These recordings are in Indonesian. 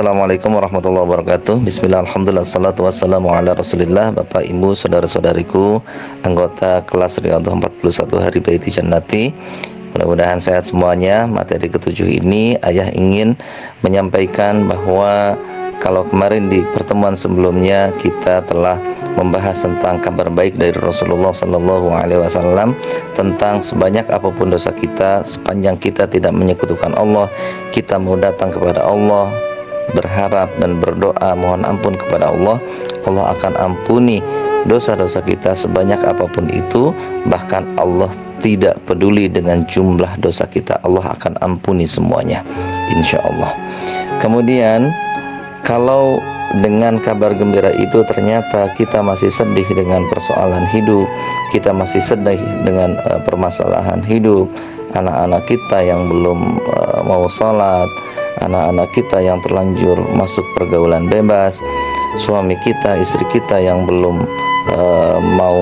Assalamualaikum warahmatullahi wabarakatuh. Bismillah, alhamdulillah, salatu wassalamu ala rasulillah. Bapak, ibu, saudara-saudariku, anggota kelas Riyadhah 41 Hari Baiti Jannati, mudah-mudahan sehat semuanya. Materi ketujuh ini ayah ingin menyampaikan bahwa kalau kemarin di pertemuan sebelumnya kita telah membahas tentang kabar baik dari Rasulullah SAW tentang sebanyak apapun dosa kita, sepanjang kita tidak menyekutukan Allah, kita mau datang kepada Allah, berharap dan berdoa mohon ampun kepada Allah, Allah akan ampuni dosa-dosa kita sebanyak apapun itu. Bahkan Allah tidak peduli dengan jumlah dosa kita, Allah akan ampuni semuanya, insya Allah. Kemudian kalau dengan kabar gembira itu ternyata kita masih sedih dengan persoalan hidup, kita masih sedih dengan permasalahan hidup, anak-anak kita yang belum mau sholat, anak-anak kita yang terlanjur masuk pergaulan bebas, suami kita, istri kita yang belum mau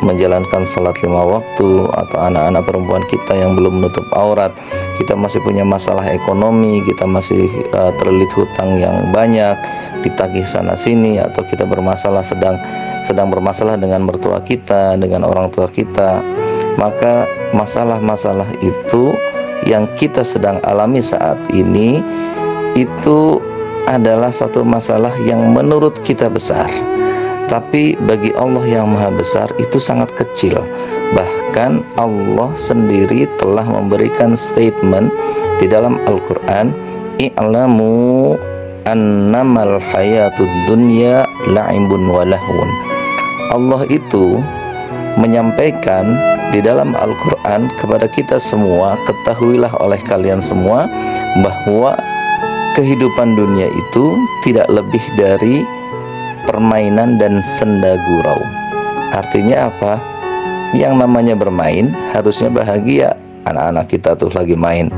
menjalankan salat 5 waktu, atau anak-anak perempuan kita yang belum menutup aurat, kita masih punya masalah ekonomi, kita masih terlilit hutang yang banyak, ditagih sana sini, atau kita bermasalah sedang bermasalah dengan mertua kita, dengan orang tua kita, maka masalah-masalah itu yang kita sedang alami saat ini itu adalah satu masalah yang menurut kita besar, tapi bagi Allah yang maha besar itu sangat kecil. Bahkan Allah sendiri telah memberikan statement di dalam Al-Quran, i'lamu annamal hayatud dunya la'ibun walahun. Allah itu menyampaikan di dalam Al-Quran kepada kita semua, ketahuilah oleh kalian semua bahwa kehidupan dunia itu tidak lebih dari permainan dan senda gurau. Artinya apa? Yang namanya bermain harusnya bahagia. Anak-anak kita tuh lagi main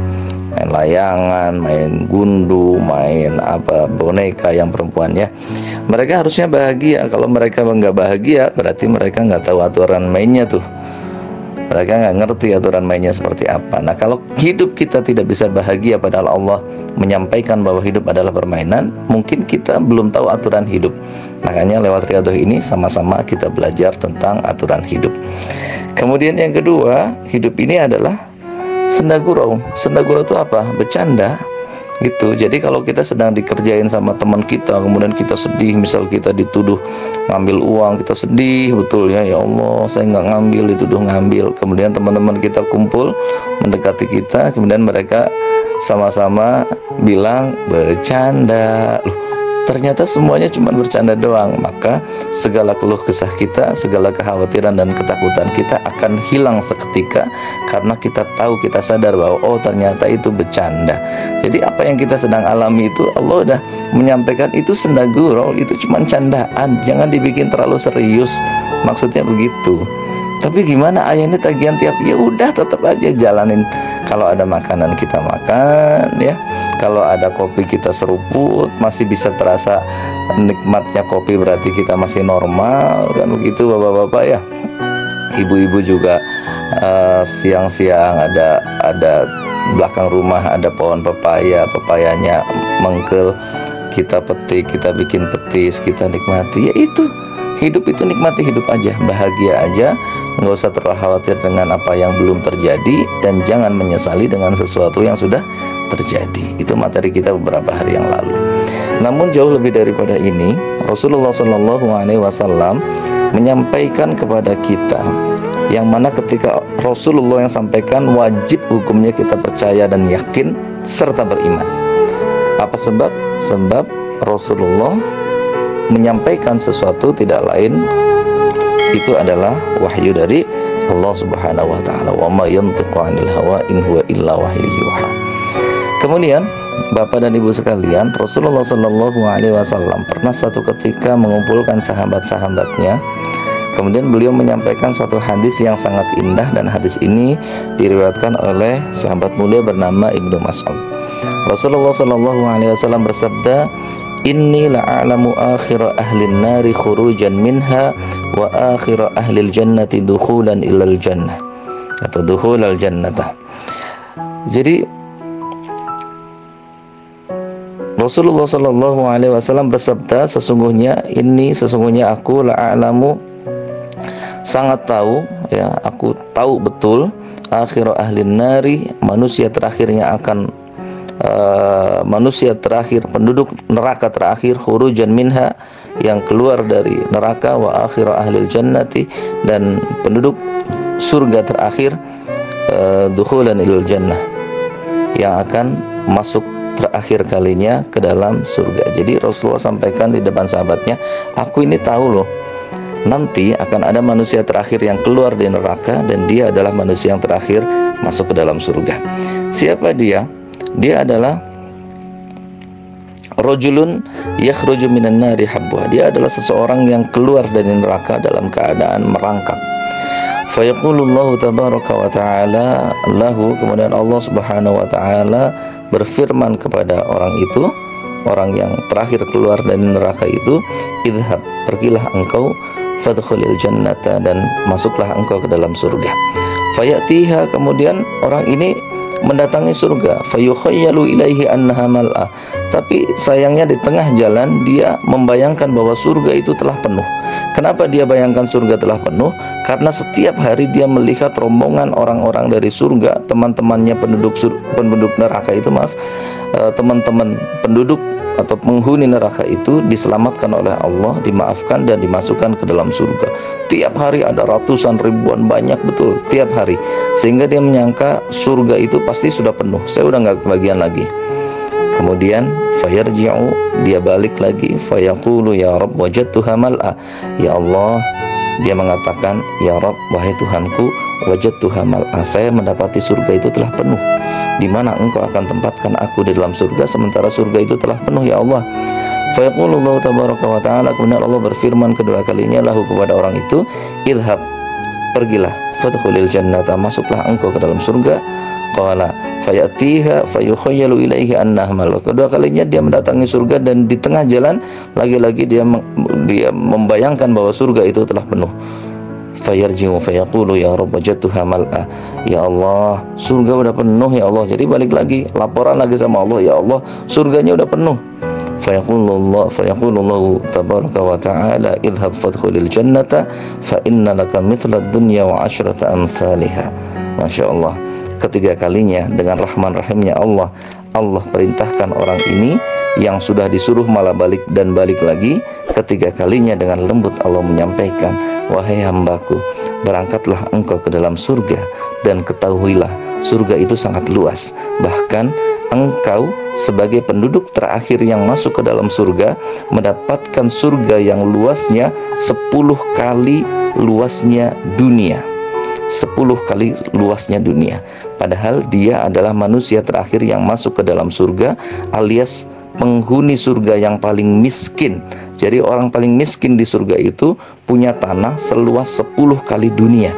layangan, main gundu, main boneka yang perempuannya, mereka harusnya bahagia. Kalau mereka nggak bahagia, berarti mereka nggak tahu aturan mainnya tuh. Mereka nggak ngerti aturan mainnya seperti apa. Nah, kalau hidup kita tidak bisa bahagia padahal Allah menyampaikan bahwa hidup adalah permainan, mungkin kita belum tahu aturan hidup. Makanya lewat Riyadhah ini sama-sama kita belajar tentang aturan hidup. Kemudian yang kedua, hidup ini adalah senda gurau. Senda gurau itu apa? Bercanda gitu. Jadi kalau kita sedang dikerjain sama teman kita, kemudian kita sedih, misal kita dituduh ngambil uang, kita sedih betul ya, ya Allah saya nggak ngambil, dituduh ngambil. Kemudian teman-teman kita kumpul mendekati kita, kemudian mereka sama-sama bilang bercanda. Loh, ternyata semuanya cuma bercanda doang. Maka segala keluh kesah kita, segala kekhawatiran dan ketakutan kita akan hilang seketika, karena kita tahu, kita sadar bahwa oh ternyata itu bercanda. Jadi apa yang kita sedang alami itu Allah udah menyampaikan itu senda gurau, itu cuma candaan, jangan dibikin terlalu serius, maksudnya begitu. Tapi gimana ayah ini tagihan tiap, ya udah tetap aja jalanin. Kalau ada makanan kita makan ya, kalau ada kopi kita seruput, masih bisa terasa nikmatnya kopi, berarti kita masih normal kan begitu bapak-bapak ya. Ibu-ibu juga siang-siang ada belakang rumah ada pohon pepayanya mengkel, kita petik, kita bikin petis, kita nikmati. Ya itu hidup, itu nikmati hidup aja, bahagia aja, nggak usah terlalu khawatir dengan apa yang belum terjadi, dan jangan menyesali dengan sesuatu yang sudah terjadi. Itu materi kita beberapa hari yang lalu. Namun jauh lebih daripada ini, Rasulullah SAW menyampaikan kepada kita, yang mana ketika Rasulullah yang sampaikan, wajib hukumnya kita percaya dan yakin serta beriman. Apa sebab? Sebab Rasulullah menyampaikan sesuatu tidak lain itu adalah wahyu dari Allah Subhanahu wa taala. Wa ma yantiqu 'anil hawa in huwa illa wahyu yuha. Kemudian Bapak dan Ibu sekalian, Rasulullah sallallahu alaihi wasallam pernah satu ketika mengumpulkan sahabat-sahabatnya. Kemudian beliau menyampaikan satu hadis yang sangat indah, dan hadis ini diriwayatkan oleh sahabat mulia bernama Ibnu Mas'ud. Rasulullah sallallahu alaihi wasallam bersabda, inni la'alamu akhira ahlin nari khurujan minha wa akhira ahlil jannati dukhulan ilal jannah, atau dukhulal jannatah. Jadi Rasulullah Shallallahu Alaihi Wasallam bersabda, sesungguhnya aku la'alamu, sangat tahu, ya, aku tahu betul, akhiru ahlin nari, manusia terakhirnya akan manusia terakhir, penduduk neraka terakhir, khurujan minha, yang keluar dari neraka, wa akhiru ahlil jannati, dan penduduk surga terakhir, dukhulan ilal jannah, yang akan masuk terakhir kalinya ke dalam surga. Jadi Rasulullah sampaikan di depan sahabatnya, aku ini tahu loh, nanti akan ada manusia terakhir yang keluar dari neraka, dan dia adalah manusia yang terakhir masuk ke dalam surga. Siapa dia? Dia adalah rajulun yakhruju minan nari habwa. Dia adalah seseorang yang keluar dari neraka dalam keadaan merangkak. Fayaqulullahu tabaraka wa ta'ala lahu, kemudian Allah Subhanahu wa ta'ala berfirman kepada orang itu, orang yang terakhir keluar dari neraka itu, idhab, pergilah engkau, fadkhulil jannata, dan masuklah engkau ke dalam surga. Fayatiha, kemudian orang ini mendatangi surga, fayukhayyalu ilaihi annaha mal'ah, tapi sayangnya di tengah jalan dia membayangkan bahwa surga itu telah penuh. Kenapa dia bayangkan surga telah penuh? Karena setiap hari dia melihat rombongan orang-orang dari surga, teman-temannya penduduk neraka itu, teman-teman penduduk atau penghuni neraka itu diselamatkan oleh Allah, dimaafkan dan dimasukkan ke dalam surga. Tiap hari ada ratusan, ribuan, banyak betul tiap hari, sehingga dia menyangka surga itu pasti sudah penuh, saya udah nggak kebagian lagi. Kemudian fayarji'u, dia balik lagi, fayaqulu ya Rabb wajadtuha mal'a, ya Allah, dia mengatakan, ya Rabb, wahai Tuhanku, wajadtuha mal'a, saya mendapati surga itu telah penuh. Di mana engkau akan tempatkan aku di dalam surga sementara surga itu telah penuh, ya Allah? Fayaqulullahu tabaraka wa ta'ala, kemudian Allah berfirman kedua kalinya lahu, kepada orang itu, idhab, pergilah, fadkhulil jannata, masuklah engkau ke dalam surga. Qala fayatiha fayukhayyalu ilaihi annaha mal. Kedua kalinya dia mendatangi surga, dan di tengah jalan lagi-lagi dia membayangkan bahwa surga itu telah penuh. Fayarji'u fayaqulu ya Rabb wajadtuha mal'a, ya Allah, surga udah penuh ya Allah. Jadi balik lagi, laporan lagi sama Allah, ya Allah, surganya udah penuh. Fayaqulullahu tabaraka wa ta'ala idhab fadkhulil jannata fa inna laka mithla dunya wa asyrata amthaliha. Masya Allah, ketiga kalinya dengan rahman rahimnya Allah, Allah perintahkan orang ini yang sudah disuruh malah balik dan balik lagi. Ketiga kalinya dengan lembut Allah menyampaikan, wahai hambaku, berangkatlah engkau ke dalam surga, dan ketahuilah surga itu sangat luas. Bahkan engkau sebagai penduduk terakhir yang masuk ke dalam surga mendapatkan surga yang luasnya 10 kali luasnya dunia. 10 kali luasnya dunia. Padahal dia adalah manusia terakhir yang masuk ke dalam surga, alias penghuni surga yang paling miskin. Jadi orang paling miskin di surga itu punya tanah seluas 10 kali dunia.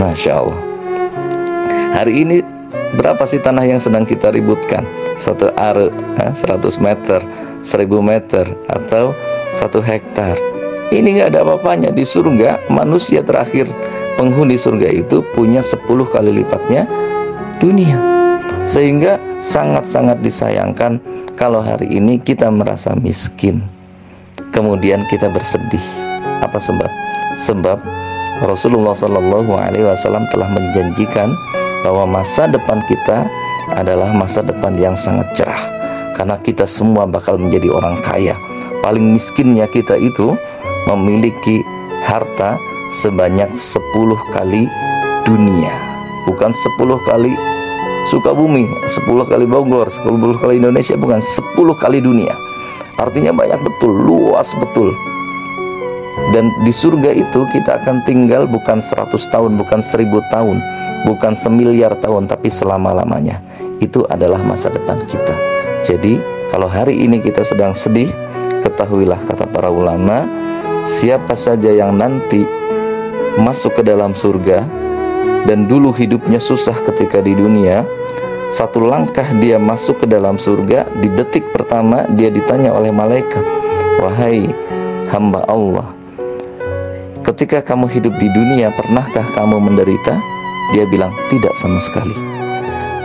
Masya Allah. Hari ini berapa sih tanah yang sedang kita ributkan? 1 are, 100 meter, 1000 meter, atau 1 hektar. Ini nggak ada apa-apanya. Di surga, manusia terakhir penghuni surga itu punya 10 kali lipatnya dunia. Sehingga sangat-sangat disayangkan kalau hari ini kita merasa miskin, kemudian kita bersedih. Apa sebab? Sebab Rasulullah Shallallahu Alaihi Wasallam telah menjanjikan bahwa masa depan kita adalah masa depan yang sangat cerah, karena kita semua bakal menjadi orang kaya. Paling miskinnya kita itu memiliki harta sebanyak 10 kali dunia, bukan 10 kali Sukabumi, 10 kali Bogor, 10 kali Indonesia, bukan, 10 kali dunia. Artinya banyak betul, luas betul. Dan di surga itu kita akan tinggal bukan 100 tahun, bukan 1000 tahun, bukan semiliar tahun, tapi selama-lamanya. Itu adalah masa depan kita. Jadi kalau hari ini kita sedang sedih, ketahuilah, kata para ulama, siapa saja yang nanti masuk ke dalam surga dan dulu hidupnya susah ketika di dunia, satu langkah dia masuk ke dalam surga, di detik pertama dia ditanya oleh malaikat, wahai hamba Allah, ketika kamu hidup di dunia pernahkah kamu menderita? Dia bilang tidak sama sekali.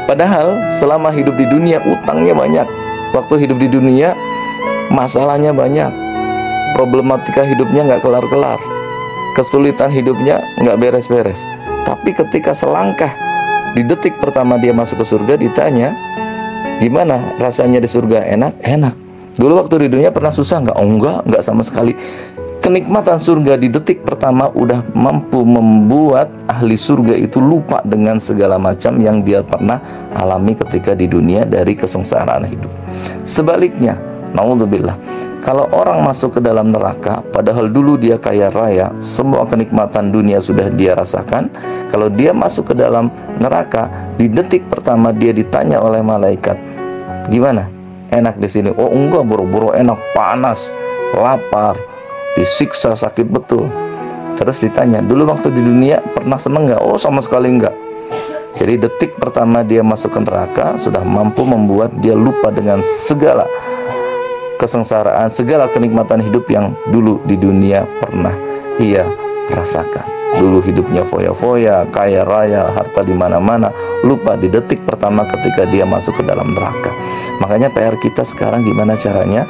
Padahal selama hidup di dunia utangnya banyak, waktu hidup di dunia masalahnya banyak, problematika hidupnya nggak kelar-kelar, kesulitan hidupnya nggak beres-beres. Tapi ketika selangkah di detik pertama dia masuk ke surga, ditanya gimana rasanya di surga, enak? Enak. Dulu waktu di dunia pernah susah nggak? Oh enggak sama sekali. Kenikmatan surga di detik pertama udah mampu membuat ahli surga itu lupa dengan segala macam yang dia pernah alami ketika di dunia dari kesengsaraan hidup. Sebaliknya, naudzubillah, kalau orang masuk ke dalam neraka, padahal dulu dia kaya raya, semua kenikmatan dunia sudah dia rasakan. Kalau dia masuk ke dalam neraka, di detik pertama dia ditanya oleh malaikat, gimana? Enak di sini? Oh enggak, boro-boro enak, panas, lapar, disiksa sakit betul. Terus ditanya, dulu waktu di dunia pernah seneng nggak? Oh sama sekali enggak. Jadi detik pertama dia masuk ke neraka sudah mampu membuat dia lupa dengan segala kesengsaraan, segala kenikmatan hidup yang dulu di dunia pernah ia rasakan. Dulu hidupnya foya-foya, kaya raya, harta di mana-mana, lupa di detik pertama ketika dia masuk ke dalam neraka. Makanya PR kita sekarang gimana caranya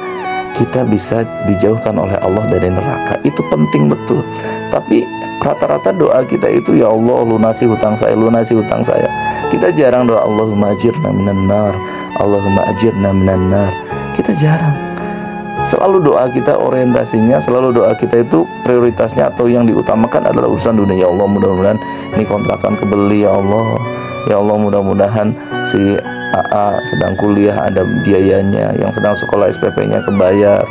kita bisa dijauhkan oleh Allah dari neraka. Itu penting betul. Tapi rata-rata doa kita itu, ya Allah lunasi hutang saya, lunasi hutang saya. Kita jarang doa Allahumma ajirna minan nar, Allahumma ajirna minan nar. Kita jarang. Selalu doa kita orientasinya, selalu doa kita itu prioritasnya atau yang diutamakan adalah urusan dunia. Ya Allah, mudah-mudahan ini kontrakan kebeli, ya Allah. Ya Allah, mudah-mudahan si AA sedang kuliah ada biayanya, yang sedang sekolah SPP-nya kebayar,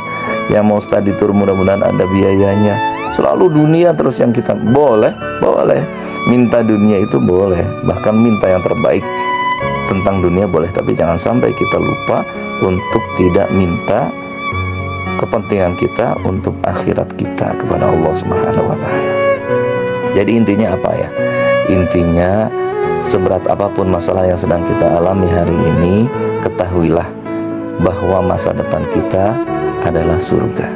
yang mau study tour mudah-mudahan ada biayanya. Selalu dunia terus yang kita boleh minta dunia itu boleh, bahkan minta yang terbaik tentang dunia boleh, tapi jangan sampai kita lupa untuk tidak minta kepentingan kita untuk akhirat kita kepada Allah Subhanahu wa Ta'ala. Jadi intinya apa ya? Intinya, seberat apapun masalah yang sedang kita alami hari ini, ketahuilah bahwa masa depan kita adalah surga.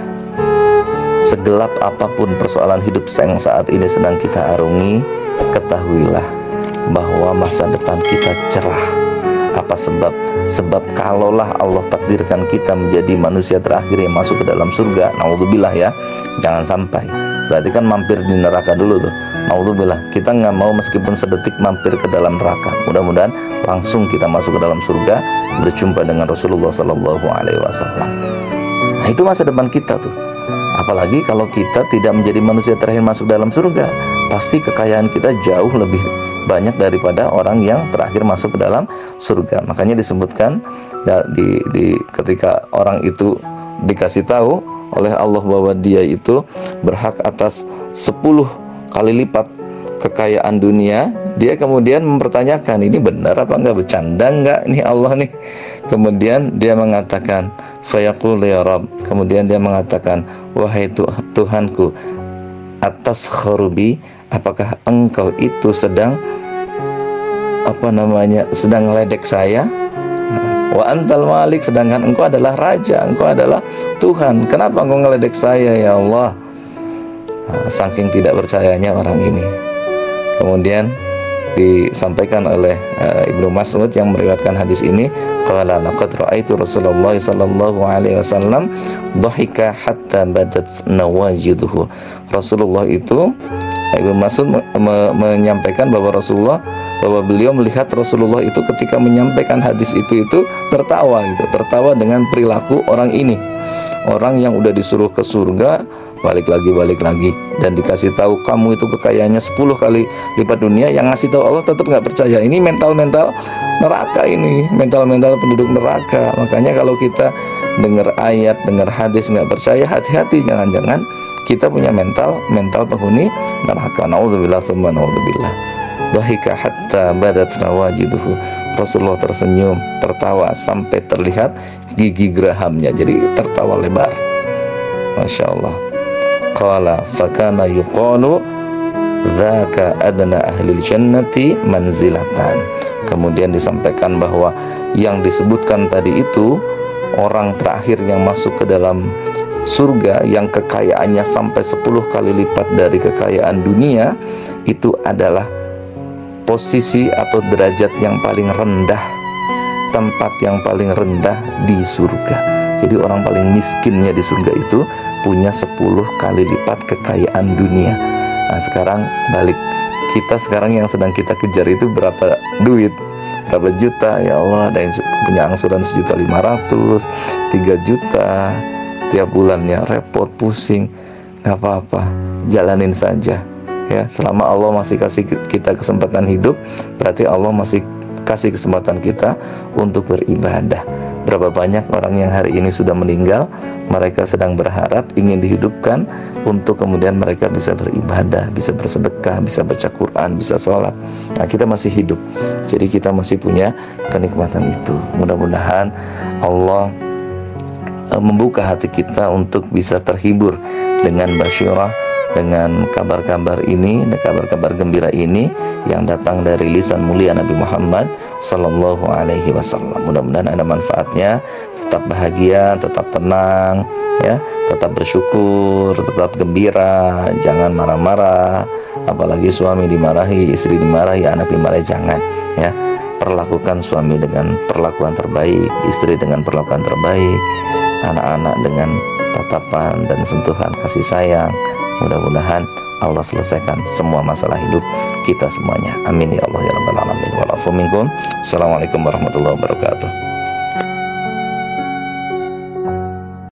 Segelap apapun persoalan hidup yang saat ini sedang kita arungi, ketahuilah bahwa masa depan kita cerah. Apa sebab? Sebab kalaulah Allah takdirkan kita menjadi manusia terakhir yang masuk ke dalam surga, naudzubillah ya, jangan sampai. Berarti kan mampir di neraka dulu tuh. Naudzubillah, kita nggak mau meskipun sedetik mampir ke dalam neraka. Mudah-mudahan langsung kita masuk ke dalam surga, berjumpa dengan Rasulullah Sallallahu Alaihi Wasallam. Nah, itu masa depan kita tuh. Apalagi kalau kita tidak menjadi manusia terakhir masuk dalam surga, pasti kekayaan kita jauh lebih banyak daripada orang yang terakhir masuk ke dalam surga. Makanya disebutkan ketika orang itu dikasih tahu oleh Allah bahwa dia itu berhak atas 10 kali lipat kekayaan dunia, dia kemudian mempertanyakan, ini benar apa enggak, bercanda enggak nih Allah nih. Kemudian dia mengatakan, fayaqul ya Rabb, kemudian dia mengatakan, wahai Tuhanku, atas kharubi, apakah engkau itu sedang sedang meledek saya? Wa antal malik, sedangkan engkau adalah raja, engkau adalah Tuhan, kenapa engkau ngeledek saya ya Allah? Saking tidak percayanya orang ini. Kemudian disampaikan oleh Ibnu Mas'ud yang meriwayatkan hadis ini, qala laqad ra'aitu Rasulullah sallallahu alaihi wasallam dhahika hatta badat nawajiduhu. Rasulullah itu, Ibnu Mas'ud menyampaikan bahwa beliau melihat Rasulullah itu ketika menyampaikan hadis itu tertawa gitu, tertawa dengan perilaku orang ini. Orang yang udah disuruh ke surga balik lagi dan dikasih tahu kamu itu kekayaannya 10 kali lipat dunia, yang ngasih tahu Allah tetap nggak percaya. Ini mental neraka, ini mental penduduk neraka. Makanya kalau kita dengar ayat, dengar hadis nggak percaya, hati-hati, jangan-jangan kita punya mental penghuni neraka. Naudzubillah tsumma naudzubillah. Dhahika hatta badat nawajiduhu. Rasulullah tersenyum, tertawa sampai terlihat gigi gerahamnya, jadi tertawa lebar. Masya Allah. Qala fakana yuqalu dzaka adna ahlil jannati manzilatan. Kemudian disampaikan bahwa yang disebutkan tadi itu orang terakhir yang masuk ke dalam surga yang kekayaannya sampai 10 kali lipat dari kekayaan dunia, itu adalah posisi atau derajat yang paling rendah tempat yang paling rendah di surga. Jadi orang paling miskinnya di surga itu punya 10 kali lipat kekayaan dunia. Nah sekarang balik, kita sekarang yang sedang kita kejar itu berapa duit? Berapa juta? Ya Allah, ada yang punya angsuran 1.500.000, 3 juta tiap bulannya, repot, pusing. Gak apa-apa, jalanin saja ya. Selama Allah masih kasih kita kesempatan hidup, berarti Allah masih kasih kesempatan kita untuk beribadah. Berapa banyak orang yang hari ini sudah meninggal, mereka sedang berharap ingin dihidupkan untuk kemudian mereka bisa beribadah, bisa bersedekah, bisa baca Quran, bisa sholat. Nah kita masih hidup, jadi kita masih punya kenikmatan itu. Mudah-mudahan Allah membuka hati kita untuk bisa terhibur dengan basyirah, dengan kabar-kabar ini, kabar-kabar gembira ini yang datang dari lisan mulia Nabi Muhammad Sallallahu Alaihi Wasallam. Mudah-mudahan ada manfaatnya. Tetap bahagia, tetap tenang, ya, tetap bersyukur, tetap gembira, jangan marah-marah. Apalagi suami dimarahi, istri dimarahi, anak dimarahi, jangan. Ya, perlakukan suami dengan perlakuan terbaik, istri dengan perlakuan terbaik, anak-anak dengan tatapan dan sentuhan kasih sayang. Mudah-mudahan Allah selesaikan semua masalah hidup kita semuanya. Amin ya Allah ya Rabbal Alamin. Wa'alafu minkum. Assalamualaikum warahmatullahi wabarakatuh.